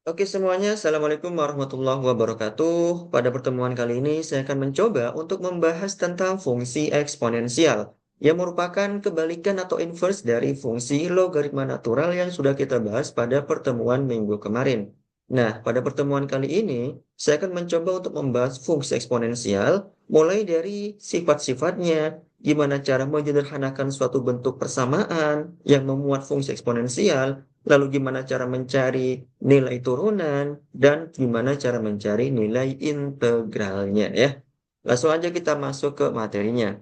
Oke semuanya, Assalamualaikum warahmatullahi wabarakatuh. Pada pertemuan kali ini saya akan mencoba untuk membahas tentang fungsi eksponensial yang merupakan kebalikan atau inverse dari fungsi logaritma natural yang sudah kita bahas pada pertemuan minggu kemarin. Nah, pada pertemuan kali ini saya akan mencoba untuk membahas fungsi eksponensial mulai dari sifat-sifatnya, gimana cara menyederhanakan suatu bentuk persamaan yang memuat fungsi eksponensial, lalu gimana cara mencari nilai turunan, dan gimana cara mencari nilai integralnya ya. Langsung aja kita masuk ke materinya.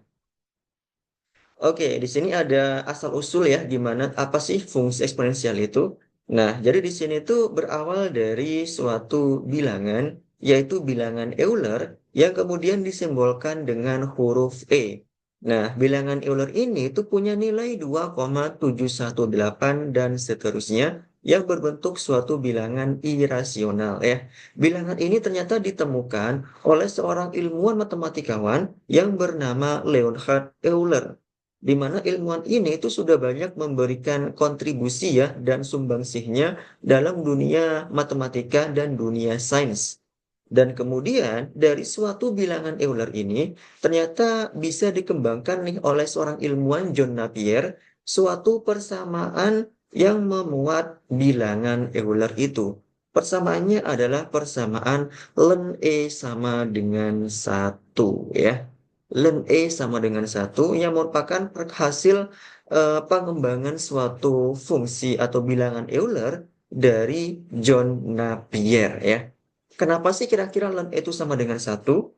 Oke, di sini ada asal-usul ya, gimana apa sih fungsi eksponensial itu? Nah, jadi di sini tuh berawal dari suatu bilangan, yaitu bilangan Euler, yang kemudian disimbolkan dengan huruf E. Nah, bilangan Euler ini tuh punya nilai 2,718 dan seterusnya, yang berbentuk suatu bilangan irasional ya. Bilangan ini ternyata ditemukan oleh seorang ilmuwan matematikawan yang bernama Leonhard Euler, di mana ilmuwan ini itu sudah banyak memberikan kontribusi ya dan sumbangsihnya dalam dunia matematika dan dunia sains. Dan kemudian dari suatu bilangan Euler ini ternyata bisa dikembangkan nih oleh seorang ilmuwan John Napier suatu persamaan yang memuat bilangan Euler itu. Persamaannya adalah persamaan ln E sama dengan satu ya. Ln E sama dengan satu yang merupakan hasil pengembangan suatu fungsi atau bilangan Euler dari John Napier ya. Kenapa sih kira-kira ln E itu sama dengan satu?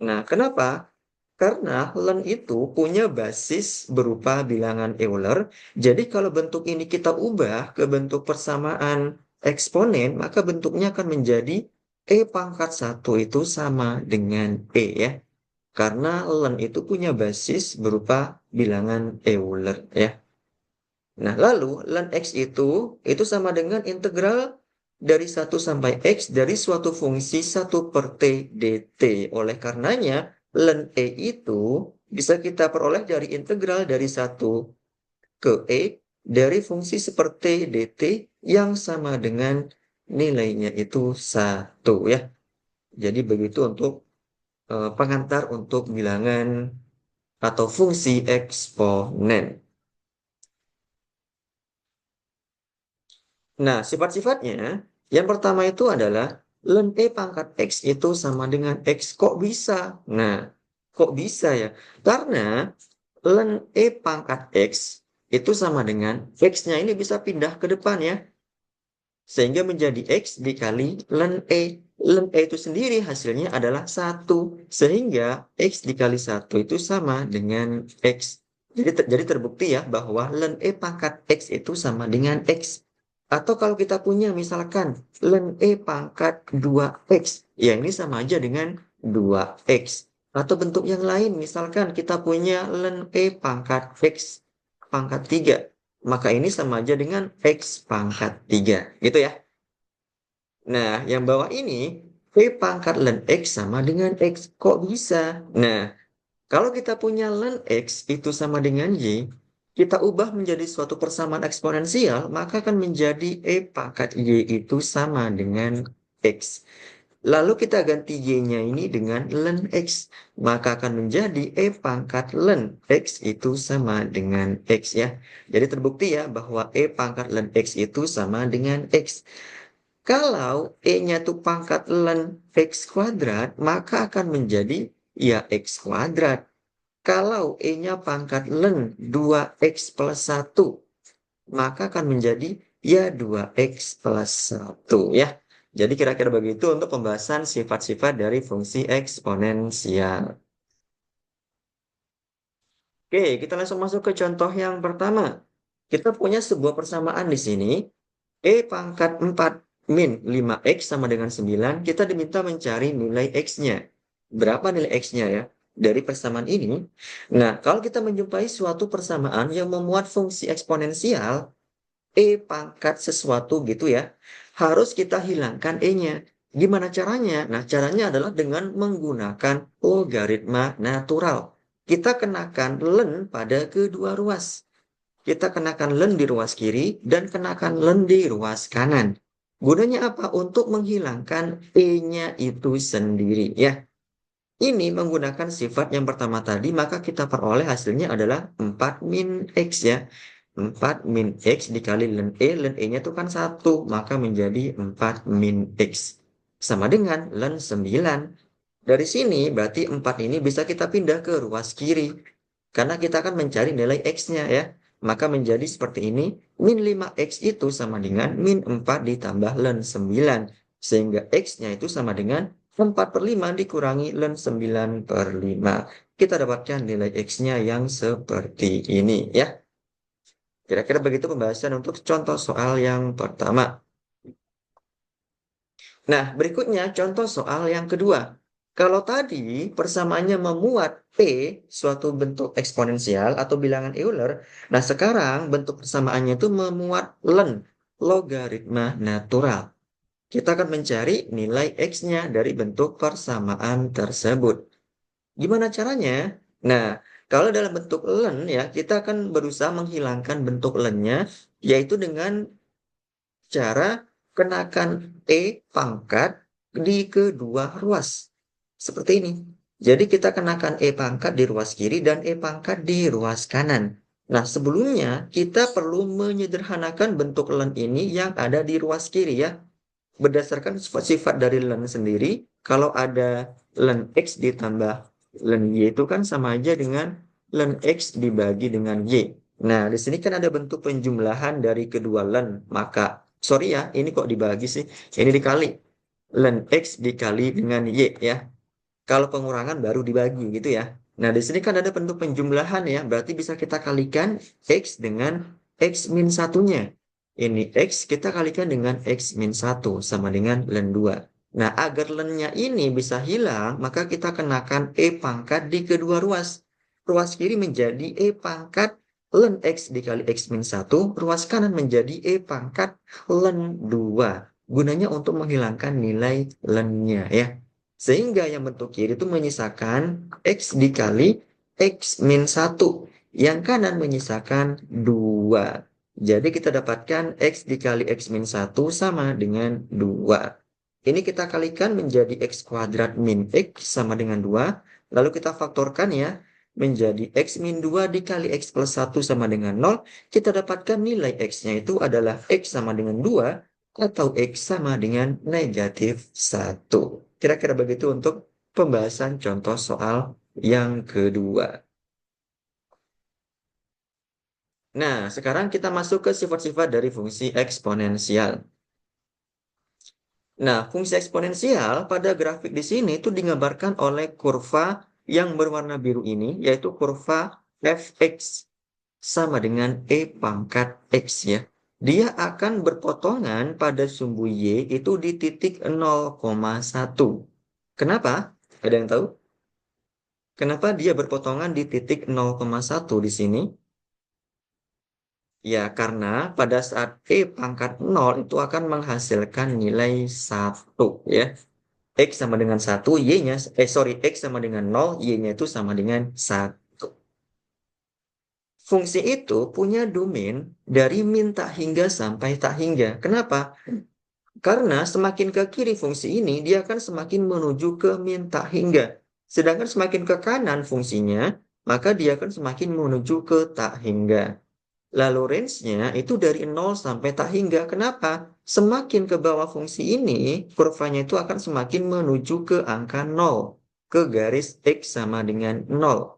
Nah, kenapa? Karena ln itu punya basis berupa bilangan Euler. Jadi kalau bentuk ini kita ubah ke bentuk persamaan eksponen, maka bentuknya akan menjadi E pangkat satu itu sama dengan E ya. Karena ln itu punya basis berupa bilangan Euler ya. Nah, lalu ln x itu sama dengan integral dari 1 sampai x dari suatu fungsi 1/t dt. Oleh karenanya, ln e itu bisa kita peroleh dari integral dari 1 ke e dari fungsi seperti dt yang sama dengan nilainya itu 1 ya. Jadi begitu untuk pengantar untuk bilangan atau fungsi eksponen. Nah, sifat-sifatnya, yang pertama itu adalah ln E pangkat X itu sama dengan X. Kok bisa? Nah, kok bisa ya? Karena ln E pangkat X itu sama dengan X-nya ini bisa pindah ke depan ya. Sehingga menjadi X dikali ln E. Ln E itu sendiri hasilnya adalah 1. Sehingga X dikali 1 itu sama dengan X. Jadi terbukti ya bahwa ln E pangkat X itu sama dengan X. Atau kalau kita punya misalkan ln E pangkat 2X. Ya ini sama aja dengan 2X. Atau bentuk yang lain misalkan kita punya ln E pangkat X pangkat 3. Maka ini sama aja dengan X pangkat 3. Gitu ya. Nah, yang bawah ini, V pangkat ln X sama dengan X. Kok bisa? Nah, kalau kita punya ln X itu sama dengan Y, kita ubah menjadi suatu persamaan eksponensial, maka akan menjadi E pangkat Y itu sama dengan X. Lalu kita ganti Y-nya ini dengan ln X. Maka akan menjadi E pangkat ln X itu sama dengan X ya. Jadi terbukti ya bahwa E pangkat ln X itu sama dengan X. Kalau E-nya itu pangkat ln X kuadrat, maka akan menjadi ya X kuadrat. Kalau E-nya pangkat ln 2X plus 1, maka akan menjadi ya 2X plus 1 ya. Jadi kira-kira begitu untuk pembahasan sifat-sifat dari fungsi eksponensial. Oke, kita langsung masuk ke contoh yang pertama. Kita punya sebuah persamaan di sini. E pangkat 4 min 5X sama dengan 9. Kita diminta mencari nilai X-nya. Berapa nilai X-nya ya? Dari persamaan ini. Nah, kalau kita menjumpai suatu persamaan yang memuat fungsi eksponensial, E pangkat sesuatu gitu ya, harus kita hilangkan E-nya. Gimana caranya? Nah, caranya adalah dengan menggunakan logaritma natural. Kita kenakan ln pada kedua ruas. Kita kenakan ln di ruas kiri dan kenakan ln di ruas kanan. Gunanya apa? Untuk menghilangkan E-nya itu sendiri ya. Ini menggunakan sifat yang pertama tadi, maka kita peroleh hasilnya adalah 4 min X ya. 4 min X dikali len E-nya itu kan 1, maka menjadi 4 min X. Sama dengan len 9. Dari sini berarti 4 ini bisa kita pindah ke ruas kiri. Karena kita akan mencari nilai X-nya ya. Maka menjadi seperti ini. Min 5X itu sama dengan min 4 ditambah len 9. Sehingga X-nya itu sama dengan 4 per 5 dikurangi len 9 per 5. Kita dapatkan nilai X-nya yang seperti ini ya. Kira-kira begitu pembahasan untuk contoh soal yang pertama. Nah, berikutnya contoh soal yang kedua. Kalau tadi persamaannya memuat P, suatu bentuk eksponensial atau bilangan Euler, nah sekarang bentuk persamaannya itu memuat len, logaritma natural. Kita akan mencari nilai X-nya dari bentuk persamaan tersebut. Gimana caranya? Nah, kalau dalam bentuk len ya, kita akan berusaha menghilangkan bentuk lennya, yaitu dengan cara kenakan E pangkat di kedua ruas. Seperti ini. Jadi kita kenakan E pangkat di ruas kiri dan E pangkat di ruas kanan. Nah, sebelumnya kita perlu menyederhanakan bentuk len ini yang ada di ruas kiri ya. Berdasarkan sifat-sifat dari len sendiri, kalau ada len X ditambah len Y itu kan sama aja dengan len X dibagi dengan Y. Nah, di sini kan ada bentuk penjumlahan dari kedua len. Maka, sorry ya, ini kok dibagi sih? Ini dikali. Len X dikali dengan Y ya. Kalau pengurangan baru dibagi gitu ya. Nah, di sini kan ada bentuk penjumlahan ya. Berarti bisa kita kalikan X dengan X min satunya. Ini X kita kalikan dengan X min 1 sama dengan len 2. Nah, agar lennya ini bisa hilang, maka kita kenakan E pangkat di kedua ruas. Ruas kiri menjadi E pangkat len X dikali X min 1. Ruas kanan menjadi E pangkat len 2. Gunanya untuk menghilangkan nilai lennya ya. Sehingga yang bentuk kiri itu menyisakan X dikali X min 1. Yang kanan menyisakan 2. Jadi kita dapatkan X dikali X min 1 sama dengan 2. Ini kita kalikan menjadi X kuadrat min X sama dengan 2. Lalu kita faktorkan ya. Menjadi X min 2 dikali X plus 1 sama dengan 0. Kita dapatkan nilai X-nya itu adalah X sama dengan 2 atau X sama dengan negatif 1. Kira-kira begitu untuk pembahasan contoh soal yang kedua. Nah, sekarang kita masuk ke sifat-sifat dari fungsi eksponensial. Nah, fungsi eksponensial pada grafik di sini itu digambarkan oleh kurva yang berwarna biru ini, yaitu kurva fx sama dengan E pangkat X ya. Dia akan berpotongan pada sumbu Y itu di titik 0,1. Kenapa? Ada yang tahu? Kenapa dia berpotongan di titik 0,1 di sini? Ya, karena pada saat E pangkat 0 itu akan menghasilkan nilai 1 ya. X sama dengan 1, Y-nya, X sama dengan 0, Y-nya itu sama dengan 1. Fungsi itu punya domain dari min tak hingga sampai tak hingga. Kenapa? Karena semakin ke kiri fungsi ini, dia akan semakin menuju ke min tak hingga. Sedangkan semakin ke kanan fungsinya, maka dia akan semakin menuju ke tak hingga. Lalu range-nya itu dari 0 sampai tak hingga. Kenapa? Semakin ke bawah fungsi ini, kurvanya itu akan semakin menuju ke angka 0. Ke garis X sama dengan 0.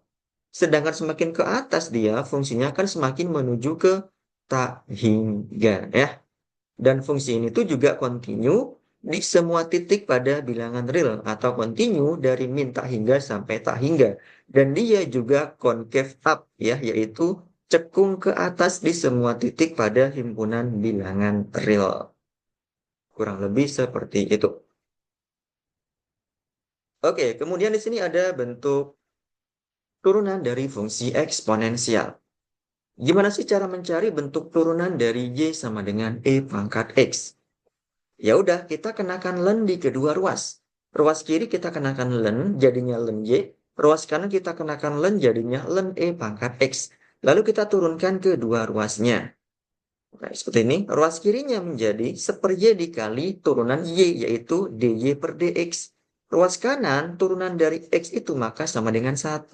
Sedangkan semakin ke atas dia, fungsinya akan semakin menuju ke tak hingga. Ya. Dan fungsi ini tuh juga continue di semua titik pada bilangan real. Atau continue dari min tak hingga sampai tak hingga. Dan dia juga concave up, ya, yaitu cekung ke atas di semua titik pada himpunan bilangan real. Kurang lebih seperti itu. Oke, kemudian di sini ada bentuk turunan dari fungsi eksponensial. Gimana sih cara mencari bentuk turunan dari Y sama dengan E pangkat X? Ya udah, kita kenakan len di kedua ruas. Ruas kiri kita kenakan len, jadinya len Y. Ruas kanan kita kenakan len, jadinya len E pangkat X. Lalu kita turunkan ke dua ruasnya. Nah, seperti ini. Ruas kirinya menjadi 1/Y dikali turunan Y, yaitu dy per dx. Ruas kanan turunan dari x itu maka sama dengan 1.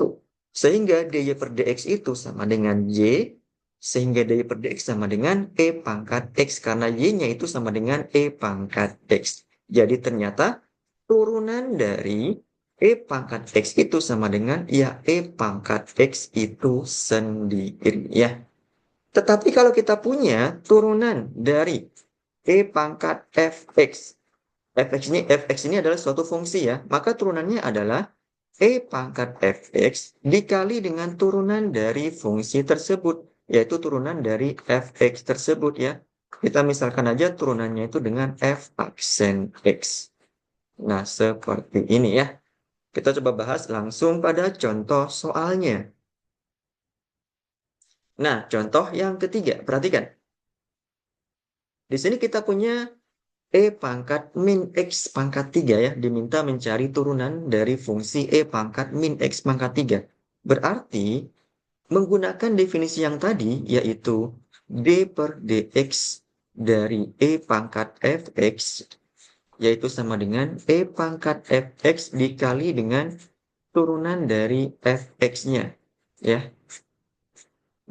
Sehingga dy per dx itu sama dengan y, sehingga dy per dx sama dengan e pangkat x, karena y-nya itu sama dengan e pangkat x. Jadi ternyata turunan dari e pangkat x itu sama dengan ya e pangkat x itu sendiri ya. Tetapi kalau kita punya turunan dari e pangkat fx, fx ini adalah suatu fungsi ya, maka turunannya adalah e pangkat fx dikali dengan turunan dari fungsi tersebut, yaitu turunan dari fx tersebut ya. Kita misalkan aja turunannya itu dengan f aksen x. Nah, seperti ini ya. Kita coba bahas langsung pada contoh soalnya. Nah, contoh yang ketiga, perhatikan. Di sini kita punya E pangkat min X pangkat 3 ya, diminta mencari turunan dari fungsi E pangkat min X pangkat 3. Berarti, menggunakan definisi yang tadi, yaitu D per dx dari E pangkat fx, yaitu sama dengan E pangkat fx dikali dengan turunan dari fx-nya. Ya,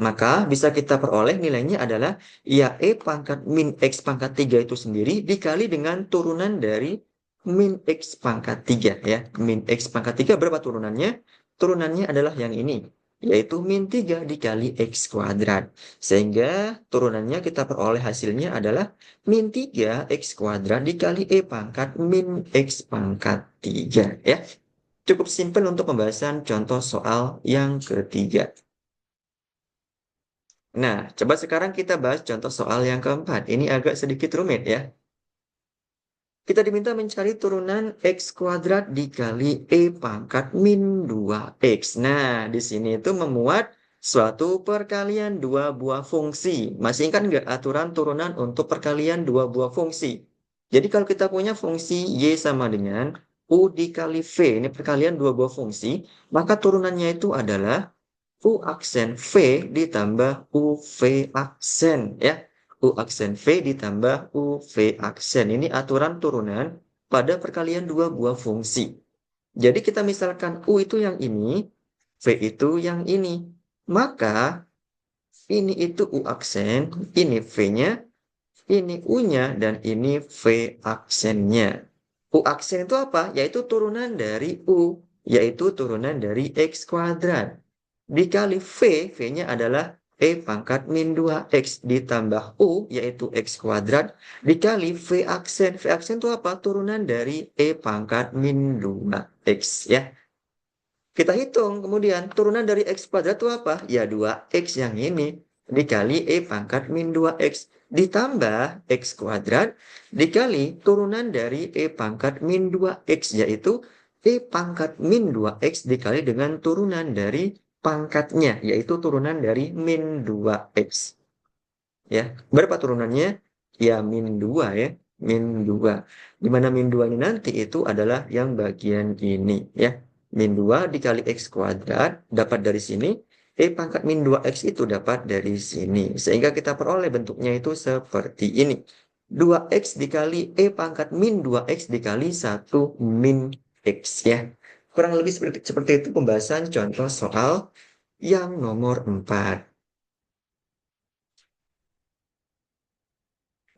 maka bisa kita peroleh nilainya adalah ya E pangkat min X pangkat 3 itu sendiri dikali dengan turunan dari min X pangkat 3 ya. Min X pangkat 3 berapa turunannya? Turunannya adalah yang ini, yaitu min 3 dikali X kuadrat. Sehingga turunannya kita peroleh hasilnya adalah min 3 X kuadrat dikali E pangkat min X pangkat 3 ya. Cukup simpel untuk pembahasan contoh soal yang ketiga. Nah, coba sekarang kita bahas contoh soal yang keempat. Ini agak sedikit rumit ya. Kita diminta mencari turunan X kuadrat dikali E pangkat min 2X. Nah, di sini itu memuat suatu perkalian dua buah fungsi. Masih ingat nggak aturan turunan untuk perkalian dua buah fungsi? Jadi kalau kita punya fungsi Y sama dengan U dikali V, ini perkalian dua buah fungsi, maka turunannya itu adalah U aksen V ditambah UV aksen ya. U aksen V ditambah UV aksen. Ini aturan turunan pada perkalian dua buah fungsi. Jadi kita misalkan U itu yang ini, V itu yang ini. Maka ini itu U aksen, ini V-nya, ini U-nya, dan ini V aksennya. U aksen itu apa? Yaitu turunan dari U, yaitu turunan dari X kuadrat. Dikali V, V-nya adalah E pangkat min 2X ditambah U, yaitu X kuadrat, dikali V aksen. V aksen itu apa? Turunan dari E pangkat min 2X, ya. Kita hitung kemudian, turunan dari X kuadrat itu apa? Ya 2X yang ini, dikali E pangkat min 2X, ditambah X kuadrat, dikali turunan dari E pangkat min 2X, yaitu E pangkat min 2X dikali dengan turunan dari pangkatnya, yaitu turunan dari min 2X. Ya, berapa turunannya? Ya, min 2 ya. Min 2. Di mana min 2 ini nanti itu adalah yang bagian ini ya. Min 2 dikali X kuadrat dapat dari sini. E pangkat min 2X itu dapat dari sini. Sehingga kita peroleh bentuknya itu seperti ini. 2X dikali E pangkat min 2X dikali 1 min X ya. Kurang lebih seperti itu pembahasan contoh soal yang nomor 4.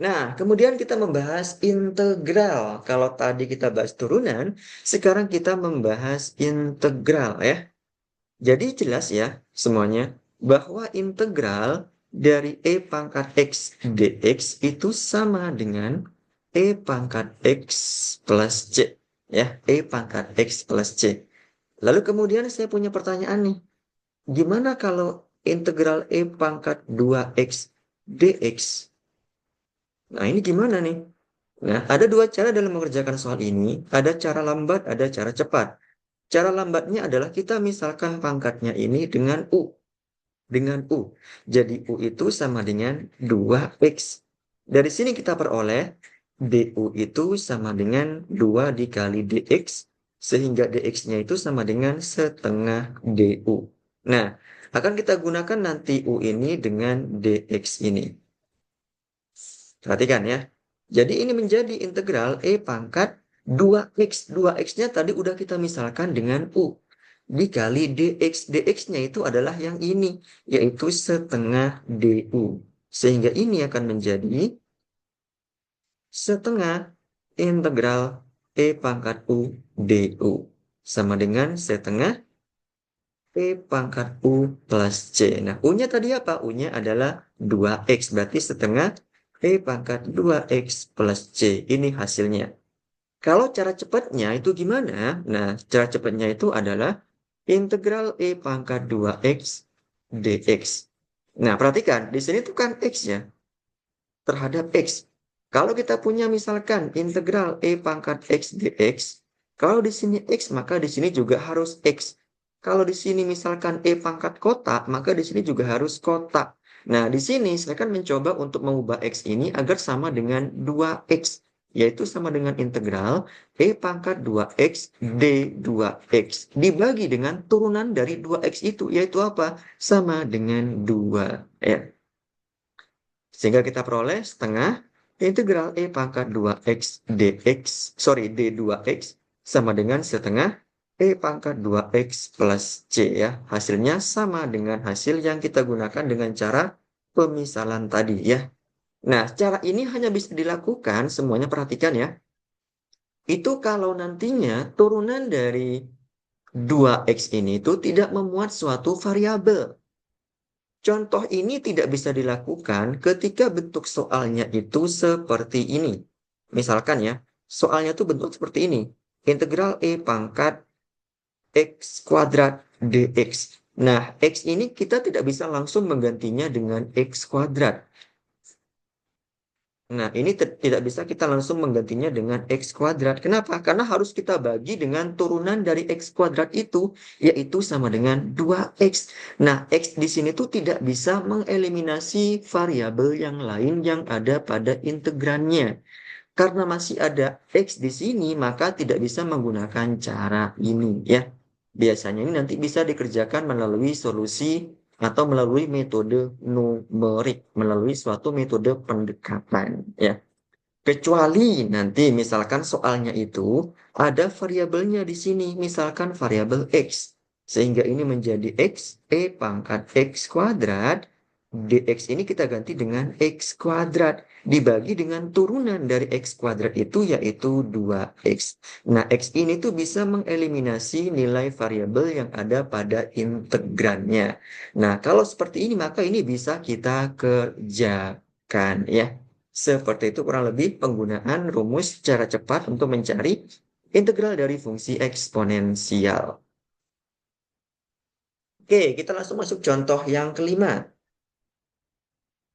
Nah, kemudian kita membahas integral. Kalau tadi kita bahas turunan, sekarang kita membahas integral ya. Jadi jelas ya semuanya bahwa integral dari E pangkat X dx itu sama dengan E pangkat X plus C. Ya, E pangkat X plus C. Lalu kemudian saya punya pertanyaan nih. Gimana kalau integral E pangkat 2X dx? Nah, ini gimana nih? Nah, ada dua cara dalam mengerjakan soal ini. Ada cara lambat, ada cara cepat. Cara lambatnya adalah kita misalkan pangkatnya ini dengan U. Dengan U. Jadi U itu sama dengan 2X. Dari sini kita peroleh DU itu sama dengan 2 dikali DX. Sehingga DX-nya itu sama dengan setengah DU. Nah, akan kita gunakan nanti U ini dengan DX ini. Perhatikan ya. Jadi ini menjadi integral E pangkat 2X. 2X-nya tadi udah kita misalkan dengan U. Dikali dx. Dx-nya itu adalah yang ini, yaitu setengah du. Sehingga ini akan menjadi setengah integral E pangkat U du. Sama dengan setengah E pangkat U plus C. Nah, U-nya tadi apa? U-nya adalah 2X. Berarti setengah E pangkat 2X plus C. Ini hasilnya. Kalau cara cepatnya itu gimana? Nah, cara cepatnya itu adalah integral E pangkat 2X dx. Nah, perhatikan. Di sini tuh kan X ya. Terhadap X. Kalau kita punya misalkan integral E pangkat X dx. Kalau di sini X, maka di sini juga harus X. Kalau di sini misalkan E pangkat kotak, maka di sini juga harus kotak. Nah, di sini saya akan mencoba untuk mengubah X ini agar sama dengan 2X. Yaitu sama dengan integral E pangkat 2X d2X. Dibagi dengan turunan dari 2X itu. Yaitu apa? Sama dengan 2. Ya. Sehingga kita peroleh setengah integral E pangkat 2X dx, sorry, d2X sama dengan setengah E pangkat 2X plus C ya. Hasilnya sama dengan hasil yang kita gunakan dengan cara pemisalan tadi ya. Nah, cara ini hanya bisa dilakukan, semuanya perhatikan ya. Itu kalau nantinya turunan dari 2X ini itu tidak memuat suatu variabel. Contoh ini tidak bisa dilakukan ketika bentuk soalnya itu seperti ini. Misalkan ya, soalnya itu bentuk seperti ini. Integral E pangkat X kuadrat dx. Nah, X ini kita tidak bisa langsung menggantinya dengan X kuadrat. Nah, ini tidak bisa kita langsung menggantinya dengan X kuadrat. Kenapa? Karena harus kita bagi dengan turunan dari X kuadrat itu, yaitu sama dengan 2X. Nah, X di sini tuh tidak bisa mengeliminasi variabel yang lain yang ada pada integrannya. Karena masih ada X di sini, maka tidak bisa menggunakan cara ini, ya. Biasanya ini nanti bisa dikerjakan melalui solusi atau melalui metode numerik, melalui suatu metode pendekatan, ya. Kecuali nanti misalkan soalnya itu ada variabelnya di sini, misalkan variabel X. Sehingga ini menjadi X, E pangkat X kuadrat, dx ini kita ganti dengan X kuadrat. Dibagi dengan turunan dari X kuadrat itu yaitu 2X. Nah, X ini tuh bisa mengeliminasi nilai variabel yang ada pada integrannya. Nah, kalau seperti ini maka ini bisa kita kerjakan ya. Seperti itu kurang lebih penggunaan rumus cara cepat untuk mencari integral dari fungsi eksponensial. Oke, kita langsung masuk contoh yang kelima.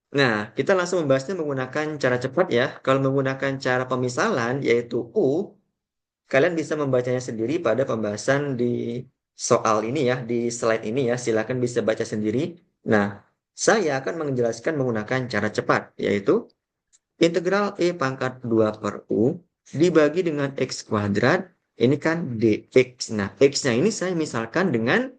Nah, kita langsung membahasnya menggunakan cara cepat ya. Kalau menggunakan cara pemisalan, yaitu U, kalian bisa membacanya sendiri pada pembahasan di soal ini ya, di slide ini ya. Silakan bisa baca sendiri. Nah, saya akan menjelaskan menggunakan cara cepat, yaitu integral E pangkat 2 per U dibagi dengan X kuadrat, ini kan dx. Nah, X-nya ini saya misalkan dengan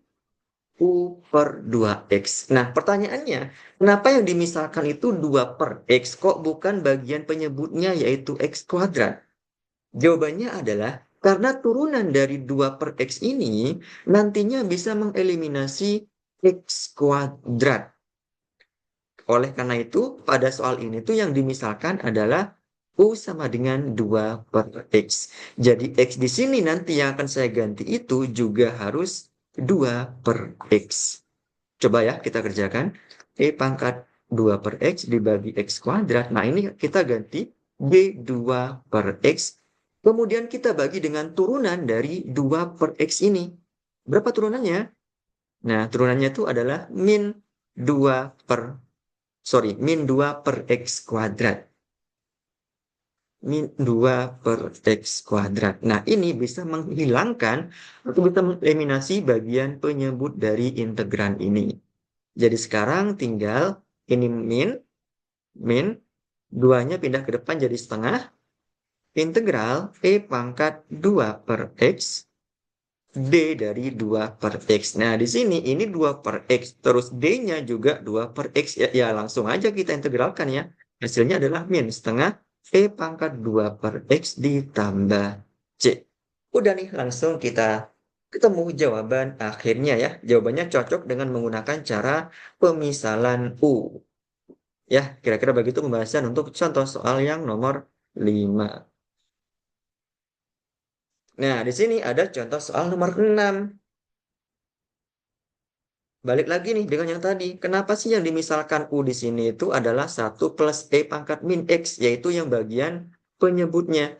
U per 2X. Nah, pertanyaannya, kenapa yang dimisalkan itu 2 per X? Kok bukan bagian penyebutnya yaitu X kuadrat? Jawabannya adalah karena turunan dari 2 per X ini nantinya bisa mengeliminasi X kuadrat. Oleh karena itu, pada soal ini tuh yang dimisalkan adalah U sama dengan 2 per X. Jadi X di sini nanti yang akan saya ganti itu juga harus 2 per X. Coba ya kita kerjakan. E pangkat 2 per X dibagi X kuadrat. Nah ini kita ganti B2 per X. Kemudian kita bagi dengan turunan dari 2 per X ini. Berapa turunannya? Nah turunannya itu adalah min 2 per min 2 per X kuadrat. Min 2 per X kuadrat. Nah, ini bisa menghilangkan atau bisa mengeliminasi bagian penyebut dari integran ini. Jadi sekarang tinggal ini min, 2-nya pindah ke depan jadi setengah, integral E pangkat 2 per X, D dari 2 per X. Nah, di sini ini 2 per X, terus D-nya juga 2 per X. Ya, ya langsung aja kita integralkan ya. Hasilnya adalah min setengah E pangkat 2 per X ditambah C. Udah nih, langsung kita ketemu jawaban akhirnya ya. Jawabannya cocok dengan menggunakan cara pemisalan U. Ya, kira-kira begitu pembahasan untuk contoh soal yang nomor 5. Nah, di sini ada contoh soal nomor 6. Balik lagi nih dengan yang tadi. Kenapa sih yang dimisalkan U di sini itu adalah 1 plus E pangkat min X, yaitu yang bagian penyebutnya.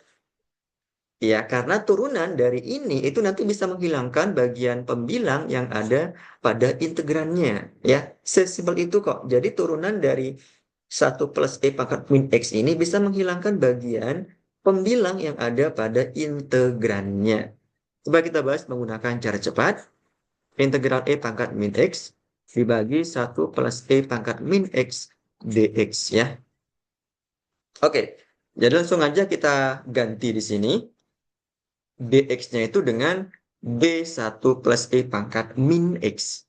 Ya, karena turunan dari ini itu nanti bisa menghilangkan bagian pembilang yang ada pada integrannya. Ya, sesimpel itu kok. Jadi turunan dari 1 plus E pangkat min X ini bisa menghilangkan bagian pembilang yang ada pada integrannya. Coba kita bahas menggunakan cara cepat. Integral E pangkat min X dibagi 1 plus E pangkat min X dx ya. Oke, jadi langsung aja kita ganti di sini. Dx-nya itu dengan B1 plus E pangkat min X.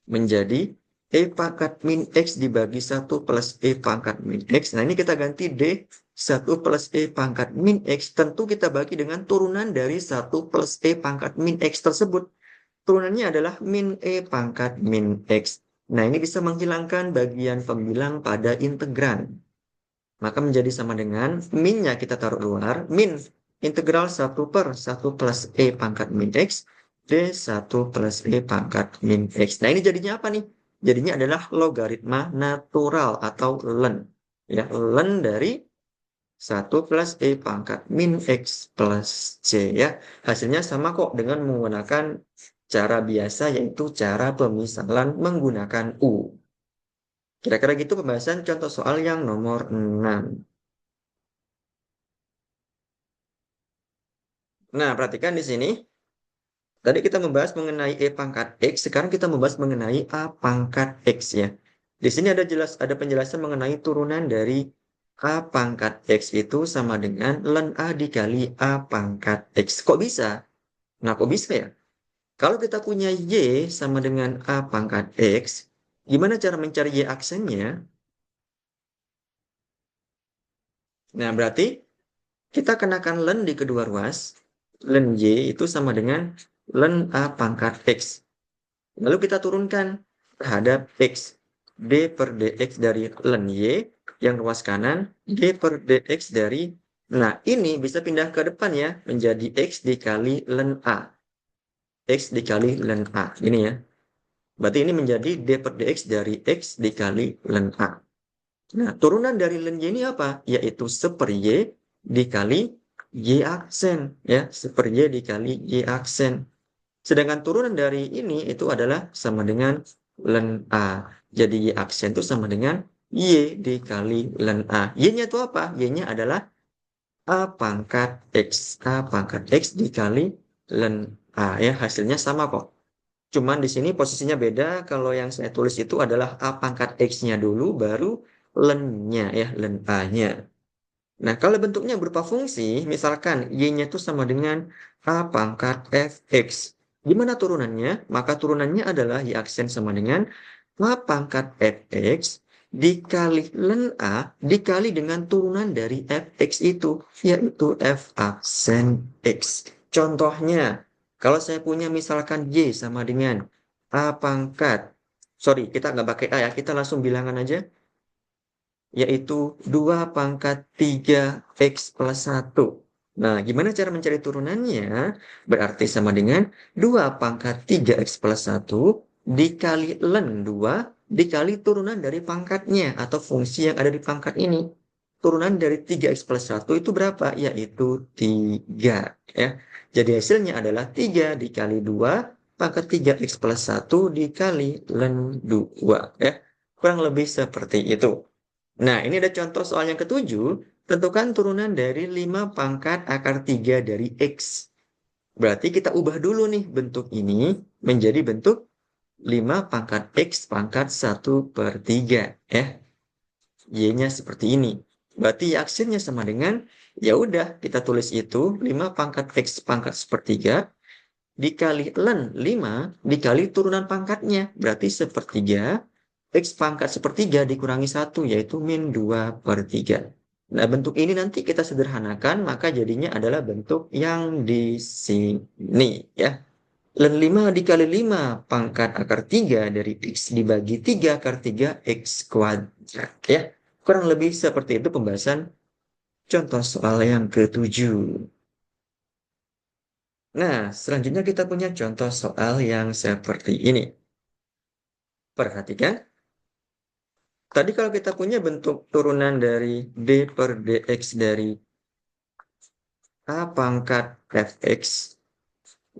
Menjadi E pangkat min X dibagi 1 plus E pangkat min X. Nah, ini kita ganti D1 plus E pangkat min X. Tentu kita bagi dengan turunan dari 1 plus E pangkat min X tersebut. Turunannya adalah min E pangkat min X. Nah, ini bisa menghilangkan bagian pembilang pada integran. Maka menjadi sama dengan min-nya kita taruh luar. Min integral 1 per 1 plus E pangkat min X. D1 plus E pangkat min X. Nah, ini jadinya apa nih? Jadinya adalah logaritma natural atau ln. Ya, ln dari 1 plus E pangkat min X plus C ya. Hasilnya sama kok dengan menggunakan cara biasa, yaitu cara pemisalan menggunakan U. Kira-kira gitu pembahasan contoh soal yang nomor 6. Nah, perhatikan di sini. Tadi kita membahas mengenai E pangkat X, sekarang kita membahas mengenai A pangkat X ya. Di sini ada penjelasan mengenai turunan dari A pangkat X itu sama dengan ln A dikali A pangkat X. Kok bisa? Nah, kok bisa ya? Kalau kita punya Y sama dengan A pangkat X, gimana cara mencari Y aksennya? Nah, berarti kita kenakan ln di kedua ruas. Ln Y itu sama dengan ln A pangkat X. Lalu kita turunkan terhadap X. D per dx dari ln Y yang ruas kanan. D per dx dari... Nah, ini bisa pindah ke depan ya. Menjadi X dikali ln A. X dikali ln A. Ini ya. Berarti ini menjadi D per dx dari X dikali ln A. Nah, turunan dari ln Y ini apa? Yaitu 1/Y dikali Y aksen. Ya, 1/Y dikali Y aksen. Sedangkan turunan dari ini itu adalah sama dengan ln A. Jadi Y aksen itu sama dengan Y dikali ln A. Y-nya itu apa? Y-nya adalah A pangkat X. A pangkat X dikali ln A. Ya, hasilnya sama kok. Cuman di sini posisinya beda. Kalau yang saya tulis itu adalah A pangkat X-nya dulu, baru ln-nya ya, ln A-nya. Nah, kalau bentuknya berupa fungsi, misalkan Y-nya itu sama dengan A pangkat Fx. Gimana turunannya? Maka turunannya adalah Y aksen sama dengan A pangkat Fx dikali ln A dikali dengan turunan dari Fx itu, yaitu F aksen X. Contohnya, kalau saya punya misalkan Y sama dengan A pangkat, sorry, kita nggak pakai A ya, kita langsung bilangan aja, yaitu 2 pangkat 3x plus 1. Nah, gimana cara mencari turunannya? Berarti sama dengan 2 pangkat 3x plus 1 dikali ln 2 dikali turunan dari pangkatnya atau fungsi yang ada di pangkat ini. Turunan dari 3x plus 1 itu berapa? Yaitu 3. Ya. Jadi hasilnya adalah 3 dikali 2 pangkat 3x plus 1 dikali ln 2. Ya. Kurang lebih seperti itu. Nah, ini ada contoh soal yang ketujuh. Tentukan turunan dari 5 pangkat akar 3 dari X. Berarti kita ubah dulu nih bentuk ini menjadi bentuk 5 pangkat X pangkat 1/3. Ya, Y-nya seperti ini. Berarti aksennya sama dengan, ya udah kita tulis itu 5 pangkat X pangkat 1/3 dikali ln 5 dikali turunan pangkatnya. Berarti 1/3 X pangkat sepertiga dikurangi 1, yaitu min 2/3. Nah, bentuk ini nanti kita sederhanakan, maka jadinya adalah bentuk yang di sini, ya. Ln 5 dikali 5 pangkat akar 3 dari X dibagi 3 akar 3 X kuadrat, ya. Kurang lebih seperti itu pembahasan contoh soal yang ke-7. Nah, selanjutnya kita punya contoh soal yang seperti ini. Perhatikan. Tadi kalau kita punya bentuk turunan dari D per dx dari A pangkat fx,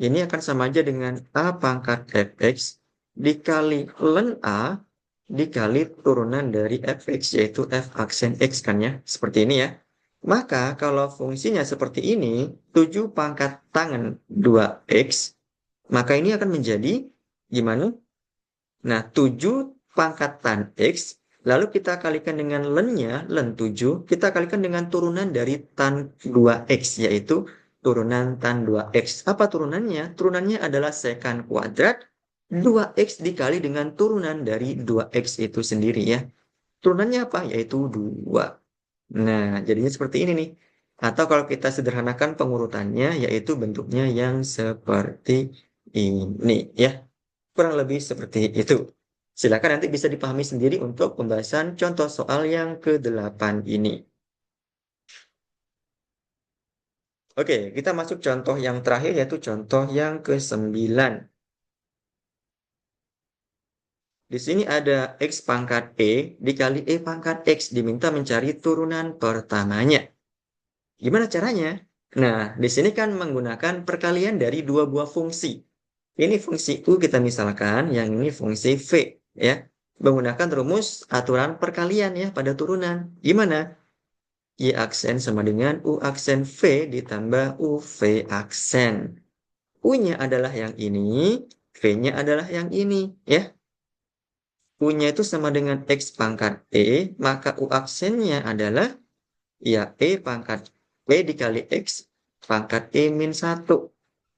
ini akan sama aja dengan A pangkat fx dikali ln A dikali turunan dari fx, yaitu f aksen x kan ya, seperti ini ya. Maka kalau fungsinya seperti ini, 7 pangkat tangen 2x, maka ini akan menjadi gimana? Nah, 7 pangkat tan X, lalu kita kalikan dengan len-nya, len 7, kita kalikan dengan turunan dari tan 2X, yaitu turunan tan 2X. Apa turunannya? Turunannya adalah sekan kuadrat 2X dikali dengan turunan dari 2X itu sendiri ya. Turunannya apa? Yaitu 2. Nah, jadinya seperti ini nih. Atau kalau kita sederhanakan pengurutannya, yaitu bentuknya yang seperti ini ya. Kurang lebih seperti itu. Silakan nanti bisa dipahami sendiri untuk pembahasan contoh soal yang ke-8 ini. Oke, kita masuk contoh yang terakhir yaitu contoh yang ke-9. Di sini ada X pangkat E dikali E pangkat X, diminta mencari turunan pertamanya. Gimana caranya? Nah, di sini kan menggunakan perkalian dari dua buah fungsi. Ini fungsi U kita misalkan, yang ini fungsi V ya. Menggunakan rumus aturan perkalian ya pada turunan. Gimana? Y aksen sama dengan U aksen V ditambah UV aksen. U-nya adalah yang ini, V-nya adalah yang ini ya. U-nya itu sama dengan X pangkat E, maka U aksennya adalah ya E pangkat E dikali X pangkat E min 1.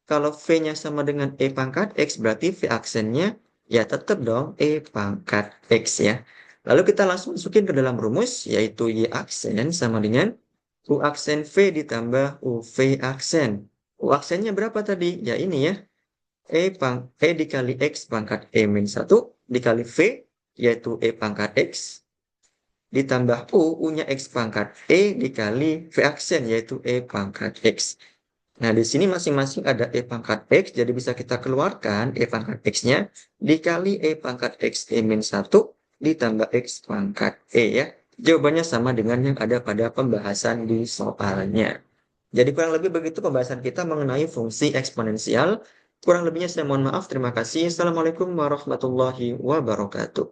Kalau V-nya sama dengan E pangkat X, berarti V aksennya ya tetap dong E pangkat X ya. Lalu kita langsung masukin ke dalam rumus, yaitu Y aksen sama dengan U aksen V ditambah UV aksen. U aksennya berapa tadi? Ya ini ya. E dikali X pangkat E min 1 dikali V, yaitu E pangkat X, ditambah U-nya X pangkat E dikali V aksen, yaitu E pangkat X. Nah, di sini masing-masing ada E pangkat X, jadi bisa kita keluarkan E pangkat X-nya dikali E pangkat X E min 1 ditambah X pangkat E ya. Jawabannya sama dengan yang ada pada pembahasan di soalnya. Jadi kurang lebih begitu pembahasan kita mengenai fungsi eksponensial. Kurang lebihnya saya mohon maaf. Terima kasih. Assalamualaikum warahmatullahi wabarakatuh.